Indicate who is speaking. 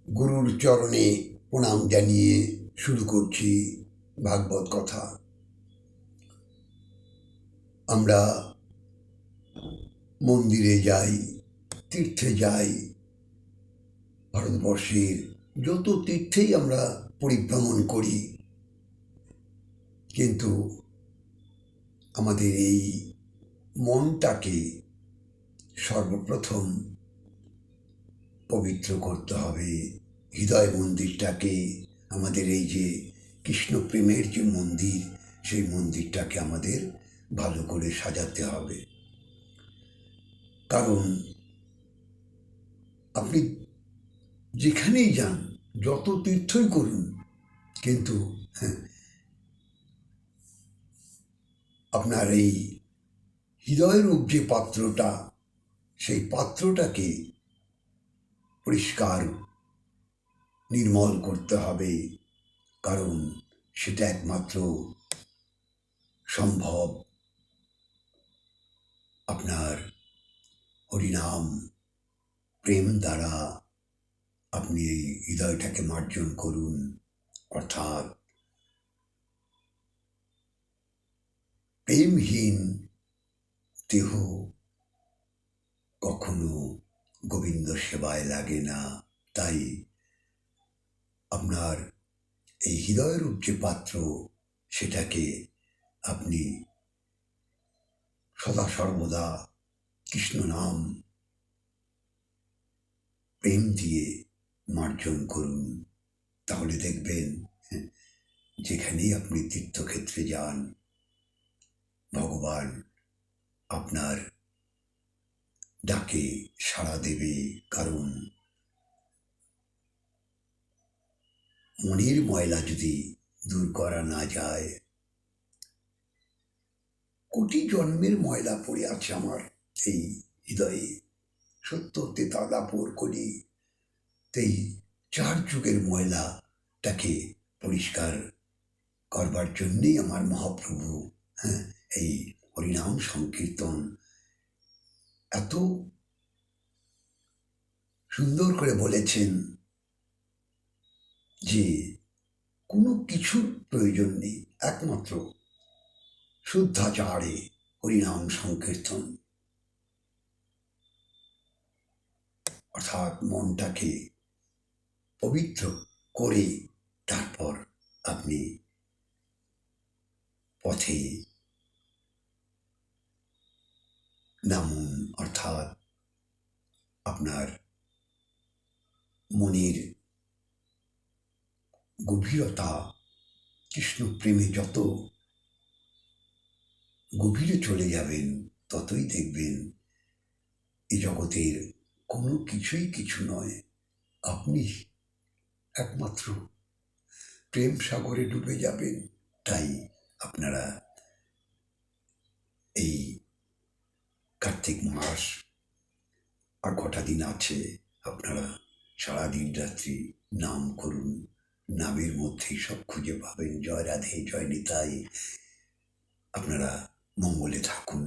Speaker 1: গুরুর চরণে প্রণাম জানিয়ে শুরু করছি ভাগবত কথা। আমরা মন্দিরে যাই, তীর্থে যাই, ভারতবর্ষের যত তীর্থেই আমরা পরিভ্রমণ করি, কিন্তু আমাদের এই মনটাকে সর্বপ্রথম পবিত্র করতে হবে। হৃদয় মন্দিরটাকে, আমাদের এই যে কৃষ্ণপ্রেমের যে মন্দির, সেই মন্দিরটাকে আমাদের ভালো করে সাজাতে হবে। কারণ আপনি যেখানেই যান, যত তীর্থই করুন, কিন্তু আপনার এই হৃদয়রূপ যে পাত্রটা, সেই পাত্রটাকে পরিষ্কার নির্মল করতে হবে। কারণ সেটা একমাত্র সম্ভব আপনার হরিনাম প্রেম দ্বারা। আপনি এই হৃদয়টাকে মার্জন করুন, অর্থাৎ প্রেমহীন দেহ কখনো গোবিন্দ সেবায় লাগে না। তাই আপনার এই হৃদয়রূপ যে পাত্র, সেটাকে আপনি সদা সর্বদা কৃষ্ণ নাম প্রেম দিয়ে মার্জন করুন। তাহলে দেখবেন যেখানেই আপনি তীর্থক্ষেত্রে যান, ভগবান আপনার ডাকে সাড়া দেবে। কারণ মনের ময়লা যদি দূর করা না যায়, কোটি জন্মের ময়লা পড়ে আছে আমার এই হৃদয়ে, সত্য তেতা দাপর করি, এই 4 যুগের ময়লাটাকে পরিষ্কার করবার জন্যেই আমার মহাপ্রভু এই হরিনাম সংকীর্তন এত সুন্দর করে বলেছেন যে কোনো কিছুর প্রয়োজন নেই, একমাত্র শুদ্ধাচারে হরিনাম সংকীর্তন, অর্থাৎ মনটাকে পবিত্র করে তারপর আপনি পথে নামুন। অর্থাৎ আপনার মনের গভীরতা, কৃষ্ণপ্রেমে যত গভীরে চলে যাবেন, ততই দেখবেন এই জগতের কোনো কিছুই কিছু নয়। আপনি একমাত্র প্রেম সাগরে ডুবে যাবেন। তাই আপনারা এই কার্তিক মাস আর কটা দিন আছে, আপনারা সারাদিন রাত্রি নাম করুন। নামের মধ্যেই সব খুঁজে পাবেন। জয় রাধে, জয় নিতাই। আপনারা মঙ্গলে থাকুন।